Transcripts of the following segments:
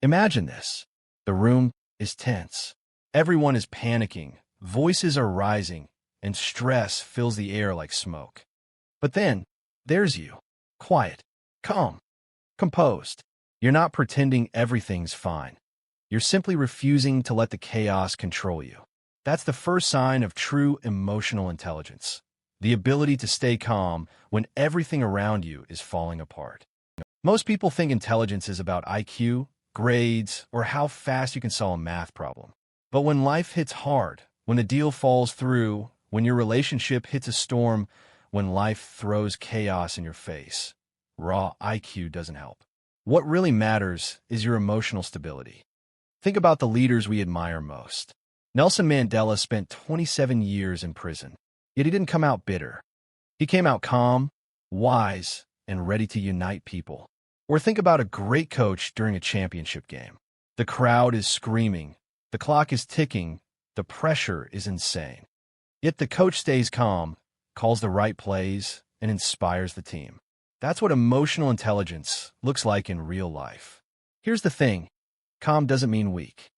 Imagine this. The room is tense. Everyone is panicking, voices are rising, and stress fills the air like smoke. But then, there's you. Quiet, calm, composed. You're not pretending everything's fine. You're simply refusing to let the chaos control you. That's the first sign of true emotional intelligence. The ability to stay calm when everything around you is falling apart. Most people think intelligence is about IQ, grades, or how fast you can solve a math problem. But when life hits hard, when the deal falls through, when your relationship hits a storm, when life throws chaos in your face, raw IQ doesn't help. What really matters is your emotional stability. Think about the leaders we admire most. Nelson Mandela spent 27 years in prison, yet he didn't come out bitter. He came out calm, wise, and ready to unite people. Or think about a great coach during a championship game. The crowd is screaming, the clock is ticking, the pressure is insane. Yet the coach stays calm, calls the right plays, and inspires the team. That's what emotional intelligence looks like in real life. Here's the thing. Calm doesn't mean weak.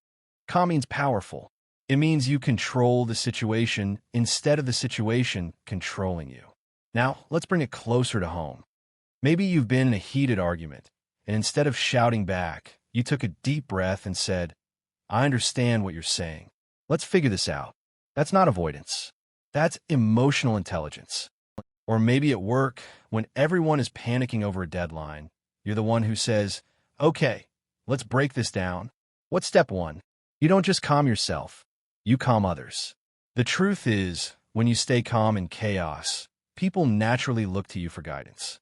Calm means powerful. It means you control the situation instead of the situation controlling you. Now, let's bring it closer to home. Maybe you've been in a heated argument, and instead of shouting back, you took a deep breath and said, "I understand what you're saying. Let's figure this out." That's not avoidance. That's emotional intelligence. Or maybe at work, when everyone is panicking over a deadline, you're the one who says, "Okay, let's break this down. What's step one?" You don't just calm yourself, you calm others. The truth is, when you stay calm in chaos, people naturally look to you for guidance.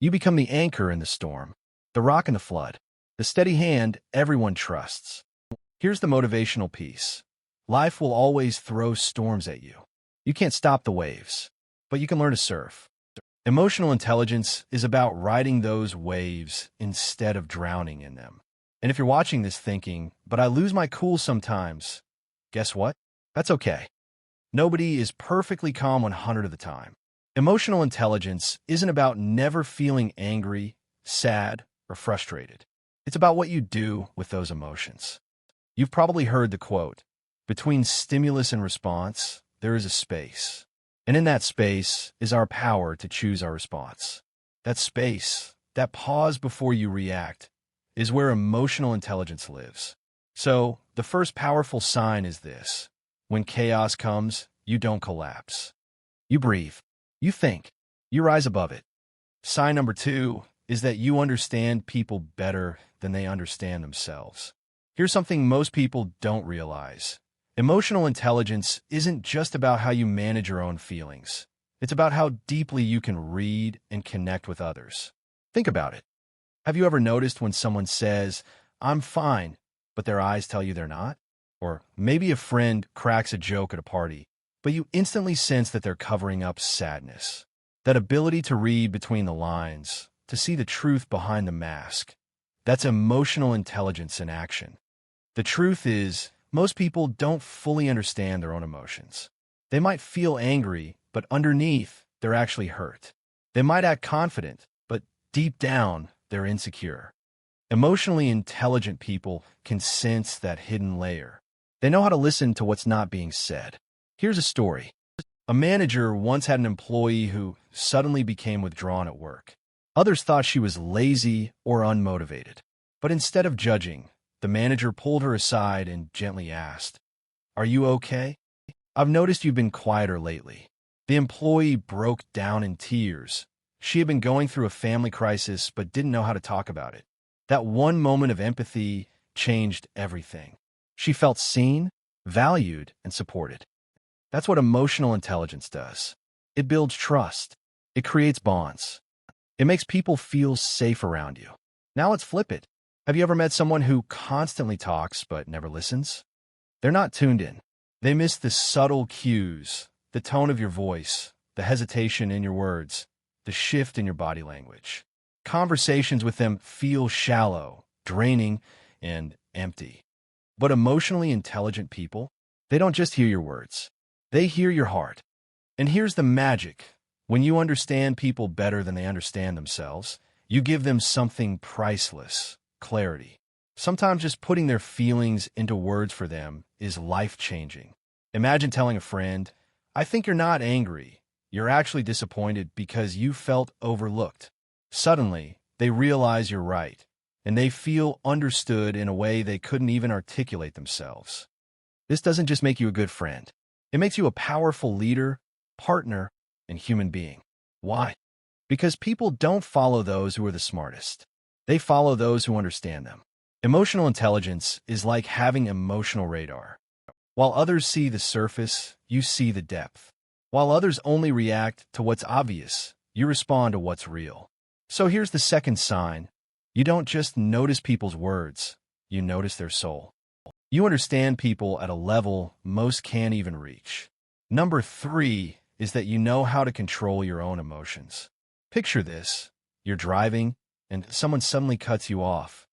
You become the anchor in the storm, the rock in the flood, the steady hand everyone trusts. Here's the motivational piece. Life will always throw storms at you. You can't stop the waves, but you can learn to surf. Emotional intelligence is about riding those waves instead of drowning in them. And if you're watching this thinking, "But I lose my cool sometimes," guess what? That's okay. Nobody is perfectly calm 100 of the time. Emotional intelligence isn't about never feeling angry, sad, or frustrated. It's about what you do with those emotions. You've probably heard the quote, "Between stimulus and response, there is a space. And in that space is our power to choose our response." That space, that pause before you react, is where emotional intelligence lives. So, the first powerful sign is this. When chaos comes, you don't collapse. You breathe. You think. You rise above it. Sign number 2 is that you understand people better than they understand themselves. Here's something most people don't realize. Emotional intelligence isn't just about how you manage your own feelings. It's about how deeply you can read and connect with others. Think about it. Have you ever noticed when someone says, "I'm fine," but their eyes tell you they're not? Or maybe a friend cracks a joke at a party, but you instantly sense that they're covering up sadness. That ability to read between the lines, to see the truth behind the mask, that's emotional intelligence in action. The truth is, most people don't fully understand their own emotions. They might feel angry, but underneath, they're actually hurt. They might act confident, but deep down, they're insecure. Emotionally intelligent people can sense that hidden layer. They know how to listen to what's not being said. Here's a story. A manager once had an employee who suddenly became withdrawn at work. Others thought she was lazy or unmotivated. But instead of judging, the manager pulled her aside and gently asked, "Are you okay? I've noticed you've been quieter lately." The employee broke down in tears. She had been going through a family crisis but didn't know how to talk about it. That one moment of empathy changed everything. She felt seen, valued, and supported. That's what emotional intelligence does. It builds trust. It creates bonds. It makes people feel safe around you. Now let's flip it. Have you ever met someone who constantly talks but never listens? They're not tuned in. They miss the subtle cues, the tone of your voice, the hesitation in your words, the shift in your body language. Conversations with them feel shallow, draining, and empty. But emotionally intelligent people, they don't just hear your words. They hear your heart. And here's the magic. When you understand people better than they understand themselves, you give them something priceless: clarity. Sometimes just putting their feelings into words for them is life-changing. Imagine telling a friend, "I think you're not angry. You're actually disappointed because you felt overlooked." Suddenly, they realize you're right, and they feel understood in a way they couldn't even articulate themselves. This doesn't just make you a good friend. It makes you a powerful leader, partner, and human being. Why? Because people don't follow those who are the smartest. They follow those who understand them. Emotional intelligence is like having emotional radar. While others see the surface, you see the depth. While others only react to what's obvious, you respond to what's real. So here's the second sign. You don't just notice people's words, you notice their soul. You understand people at a level most can't even reach. Number 3 is that you know how to control your own emotions. Picture this. You're driving, and someone suddenly cuts you off.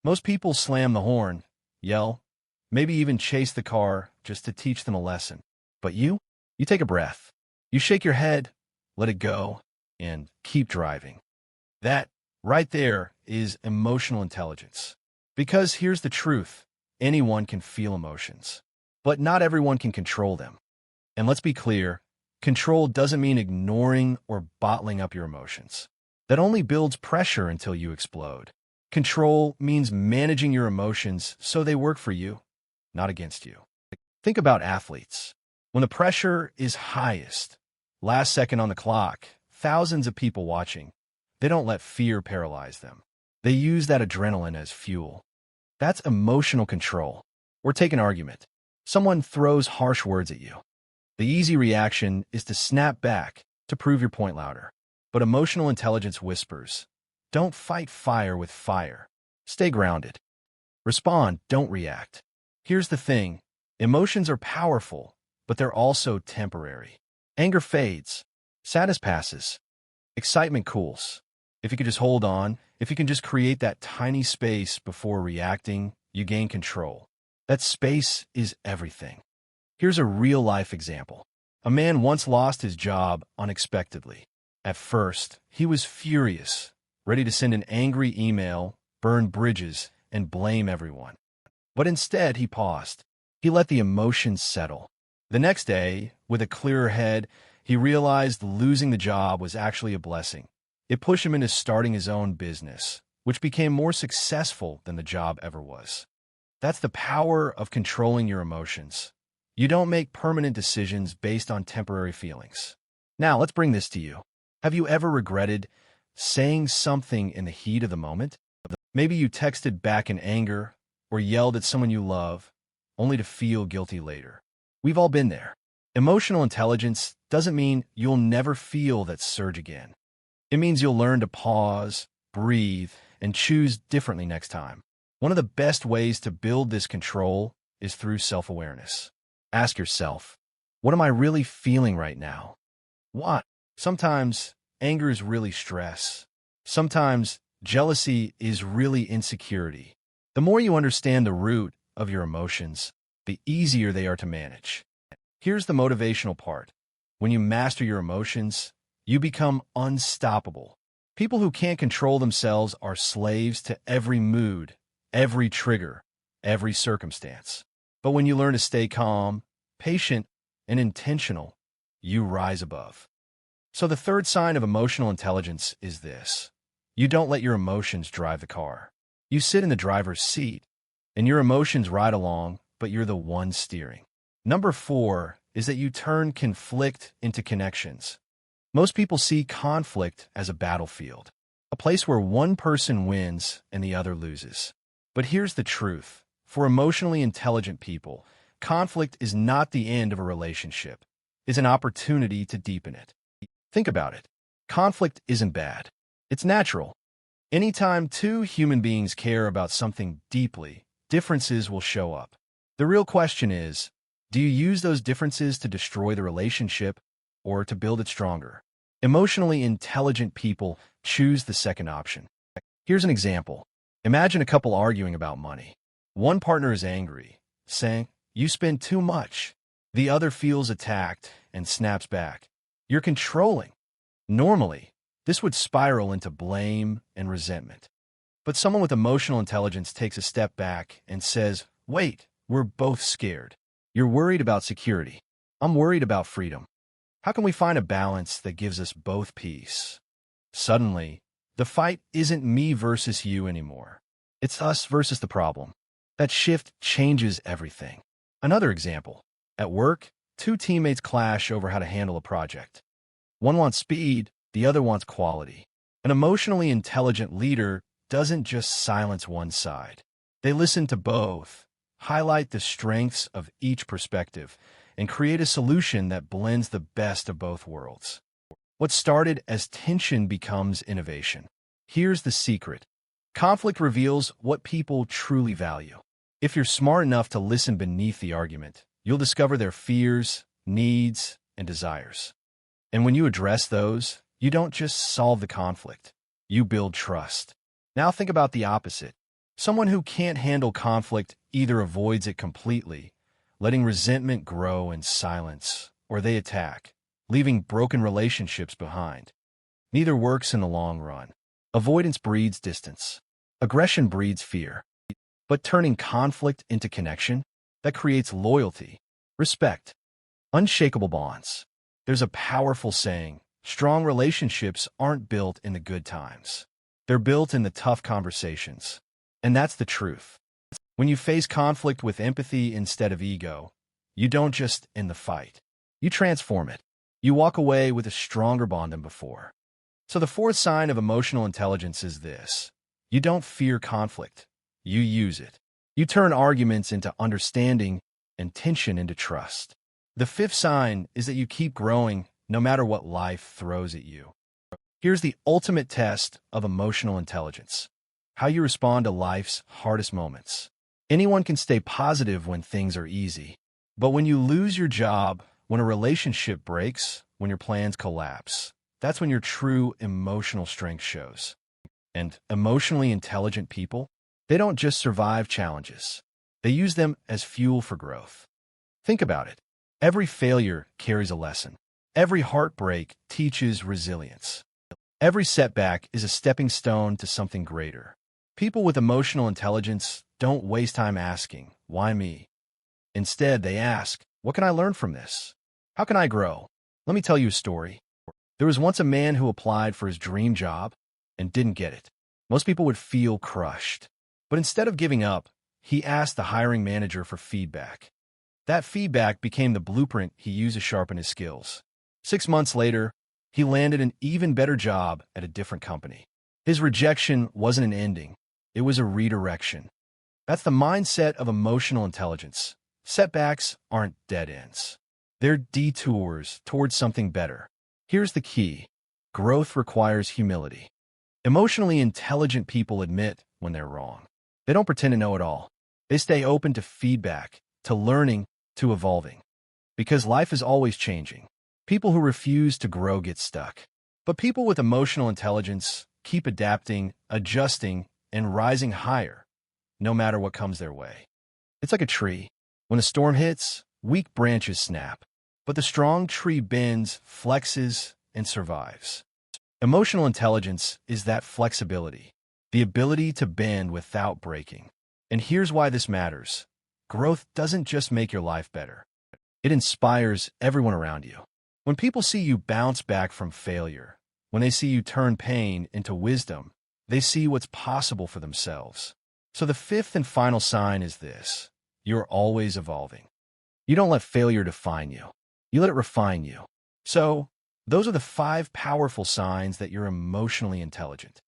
Most people slam the horn, yell, maybe even chase the car just to teach them a lesson. But you take a breath. You shake your head, let it go, and keep driving. That, right there, is emotional intelligence. Because here's the truth. Anyone can feel emotions, but not everyone can control them. And let's be clear, control doesn't mean ignoring or bottling up your emotions. That only builds pressure until you explode. Control means managing your emotions so they work for you, not against you. Think about athletes. When the pressure is highest, last second on the clock, thousands of people watching, they don't let fear paralyze them. They use that adrenaline as fuel. That's emotional control. Or take an argument. Someone throws harsh words at you. The easy reaction is to snap back to prove your point louder. But emotional intelligence whispers, don't fight fire with fire. Stay grounded. Respond, don't react. Here's the thing. Emotions are powerful, but they're also temporary. Anger fades. Sadness passes. Excitement cools. If you can just hold on, if you can just create that tiny space before reacting, you gain control. That space is everything. Here's a real-life example. A man once lost his job unexpectedly. At first, he was furious, ready to send an angry email, burn bridges, and blame everyone. But instead, he paused. He let the emotions settle. The next day, with a clearer head, he realized losing the job was actually a blessing. It pushed him into starting his own business, which became more successful than the job ever was. That's the power of controlling your emotions. You don't make permanent decisions based on temporary feelings. Now, let's bring this to you. Have you ever regretted saying something in the heat of the moment? Maybe you texted back in anger or yelled at someone you love, only to feel guilty later. We've all been there. Emotional intelligence doesn't mean you'll never feel that surge again. It means you'll learn to pause, breathe, and choose differently next time. One of the best ways to build this control is through self-awareness. Ask yourself, what am I really feeling right now? Why? Sometimes anger is really stress. Sometimes jealousy is really insecurity. The more you understand the root of your emotions, the easier they are to manage. Here's the motivational part. When you master your emotions, you become unstoppable. People who can't control themselves are slaves to every mood, every trigger, every circumstance. But when you learn to stay calm, patient, and intentional, you rise above. So the third sign of emotional intelligence is this. You don't let your emotions drive the car. You sit in the driver's seat, and your emotions ride along, but you're the one steering. Number 4 is that you turn conflict into connections. Most people see conflict as a battlefield, a place where one person wins and the other loses. But here's the truth. For emotionally intelligent people, conflict is not the end of a relationship. It's an opportunity to deepen it. Think about it. Conflict isn't bad. It's natural. Anytime two human beings care about something deeply, differences will show up. The real question is, do you use those differences to destroy the relationship or to build it stronger? Emotionally intelligent people choose the second option. Here's an example. Imagine a couple arguing about money. One partner is angry, saying, "You spend too much." The other feels attacked and snaps back, "You're controlling." Normally, this would spiral into blame and resentment. But someone with emotional intelligence takes a step back and says, wait, we're both scared. You're worried about security. I'm worried about freedom. How can we find a balance that gives us both peace? Suddenly, the fight isn't me versus you anymore. It's us versus the problem. That shift changes everything. Another example. At work, two teammates clash over how to handle a project. One wants speed, the other wants quality. An emotionally intelligent leader doesn't just silence one side. They listen to both, highlight the strengths of each perspective, and create a solution that blends the best of both worlds. What started as tension becomes innovation. Here's the secret. Conflict reveals what people truly value. If you're smart enough to listen beneath the argument, you'll discover their fears, needs, and desires. And when you address those, you don't just solve the conflict, you build trust. Now think about the opposite. Someone who can't handle conflict either avoids it completely, letting resentment grow in silence, or they attack, leaving broken relationships behind. Neither works in the long run. Avoidance breeds distance. Aggression breeds fear. But turning conflict into connection, that creates loyalty, respect, unshakable bonds. There's a powerful saying, strong relationships aren't built in the good times. They're built in the tough conversations. And that's the truth. When you face conflict with empathy instead of ego, you don't just end the fight. You transform it. You walk away with a stronger bond than before. So the fourth sign of emotional intelligence is this. You don't fear conflict. You use it. You turn arguments into understanding and tension into trust. The fifth sign is that you keep growing no matter what life throws at you. Here's the ultimate test of emotional intelligence. How you respond to life's hardest moments. Anyone can stay positive when things are easy. But when you lose your job, when a relationship breaks, when your plans collapse, that's when your true emotional strength shows. And emotionally intelligent people, they don't just survive challenges. They use them as fuel for growth. Think about it. Every failure carries a lesson. Every heartbreak teaches resilience. Every setback is a stepping stone to something greater. People with emotional intelligence don't waste time asking, why me? Instead, they ask, what can I learn from this? How can I grow? Let me tell you a story. There was once a man who applied for his dream job and didn't get it. Most people would feel crushed. But instead of giving up, he asked the hiring manager for feedback. That feedback became the blueprint he used to sharpen his skills. 6 months later, he landed an even better job at a different company. His rejection wasn't an ending. It was a redirection. That's the mindset of emotional intelligence. Setbacks aren't dead ends. They're detours towards something better. Here's the key. Growth requires humility. Emotionally intelligent people admit when they're wrong. They don't pretend to know it all. They stay open to feedback, to learning, to evolving. Because life is always changing. People who refuse to grow get stuck. But people with emotional intelligence keep adapting, adjusting, and rising higher, no matter what comes their way. It's like a tree. When a storm hits, weak branches snap. But the strong tree bends, flexes, and survives. Emotional intelligence is that flexibility, the ability to bend without breaking. And here's why this matters. Growth doesn't just make your life better. It inspires everyone around you. When people see you bounce back from failure, when they see you turn pain into wisdom, they see what's possible for themselves. So the fifth and final sign is this. You're always evolving. You don't let failure define you. You let it refine you. So, those are the 5 powerful signs that you're emotionally intelligent.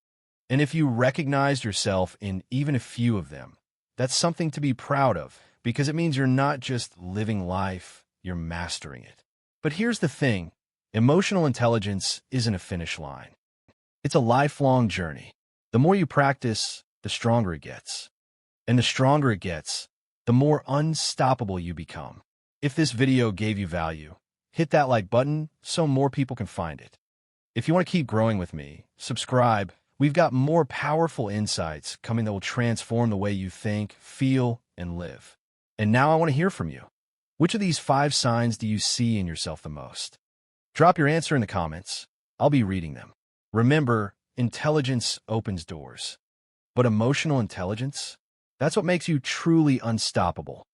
And if you recognized yourself in even a few of them, that's something to be proud of, because it means you're not just living life, you're mastering it. But here's the thing. Emotional intelligence isn't a finish line. It's a lifelong journey. The more you practice, the stronger it gets. And the stronger it gets, the more unstoppable you become. If this video gave you value, hit that like button so more people can find it. If you want to keep growing with me, subscribe. We've got more powerful insights coming that will transform the way you think, feel, and live. And now I want to hear from you. Which of these 5 signs do you see in yourself the most? Drop your answer in the comments. I'll be reading them. Remember, intelligence opens doors. But emotional intelligence? That's what makes you truly unstoppable.